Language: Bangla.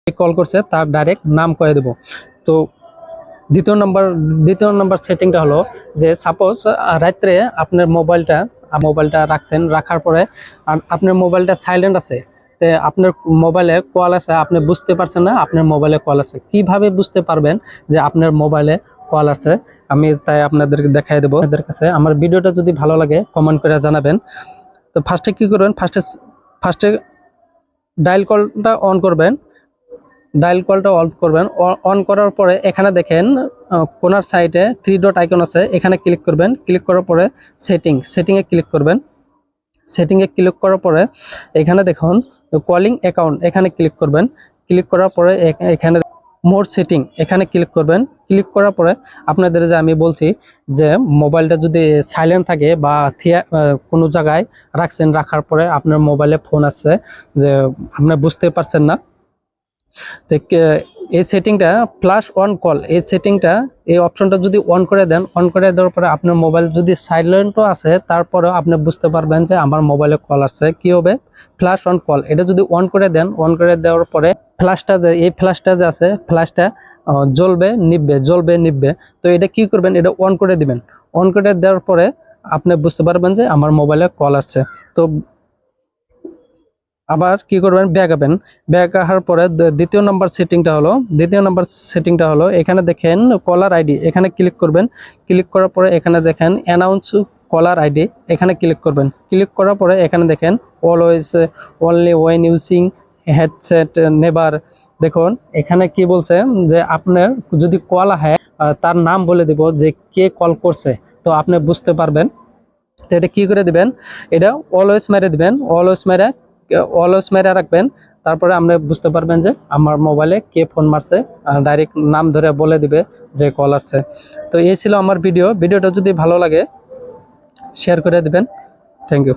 কল করছে তার ডাইরেক্ট নাম কয়ে দেব। তো দ্বিতীয় নম্বর সেটিংটা হলো যে সাপোজ রাত্রে আপনার মোবাইলটা রাখছেন, রাখার পরে আপনার মোবাইলটা সাইলেন্ট আছে, তে আপনার মোবাইলে কল আছে, আপনি বুঝতে পারছেন না আপনার মোবাইলে কল আছে। কিভাবে বুঝতে পারবেন যে আপনার মোবাইলে কল আছে, আমি তাই আপনাদেরকে দেখাই দেবো। আপনাদের কাছে আমার ভিডিওটা যদি ভালো লাগে কমেন্ট করে জানাবেন। তো ফার্স্টে কি করবেন, ফার্স্টে ডায়াল কলটা অন করবেন। অন করার পরে এখানে দেখেন কোনার সাইডে 3 ডট আইকন আছে, এখানে ক্লিক করবেন। ক্লিক করার পরে সেটিংয়ে ক্লিক করবেন। সেটিংয়ে ক্লিক করার পরে এখানে দেখুন কলিং অ্যাকাউন্ট, এখানে ক্লিক করবেন। ক্লিক করার পরে এখানে মোর সেটিং, এখানে ক্লিক করবেন। ক্লিক করার পরে আপনাদের যে আমি বলছি যে মোবাইলটা যদি সাইলেন্ট থাকে বা কোনো জায়গায় রাখছেন, রাখার পরে আপনার মোবাইলে ফোন আসছে যে আপনি বুঝতে পারছেন না, এই সেটিংটা প্লাস অন কল, এই অপশনটা যদি অন করে দেন, অন করে দেওয়ার পরে আপনার মোবাইল যদি সাইলেন্টও আছে তারপরেও আপনি বুঝতে পারবেন যে আমার মোবাইলে কল আসছে। কি হবে, ফ্ল্যাশ অন কল, এটা যদি অন করে দেন, অন করে দেওয়ার পরে ফ্ল্যাশটা যে আছে, ফ্ল্যাশটা জ্বলবে নিববে। তো এটা কি করবেন, এটা অন করে দিবেন। অন করে দেওয়ার পরে আপনি বুঝতে পারবেন যে আমার মোবাইলে কল আসছে। তো আবার কি করবেন, ব্যাক আসার পরে দ্বিতীয় নাম্বার সেটিংটা হলো এখানে দেখেন কলার আইডি, এখানে ক্লিক করবেন। ক্লিক করার পরে এখানে দেখেন অ্যানাউন্স কলার আইডি, এখানে ক্লিক করবেন। ক্লিক করার পরে এখানে দেখেন always only when using headset never. দেখুন এখানে কি বলছে যে আপনার যদি কল হয় তার নাম বলে দিব যে কে কল করছে, তো আপনি বুঝতে পারবেন। তো এটা কি করে দিবেন, এটা অলওয়েজ মেরে দিবেন, অলওয়েজ মেরে রাখবেন। তারপরে আপনি বুঝতে পারবেন যে আমার মোবাইলে কে ফোন মারছে, ডাইরেক্ট নাম ধরে বলে দিবে যে কল আসছে। তো এই ছিল আমার ভিডিওটা যদি ভালো লাগে শেয়ার করে দিবেন। Thank you.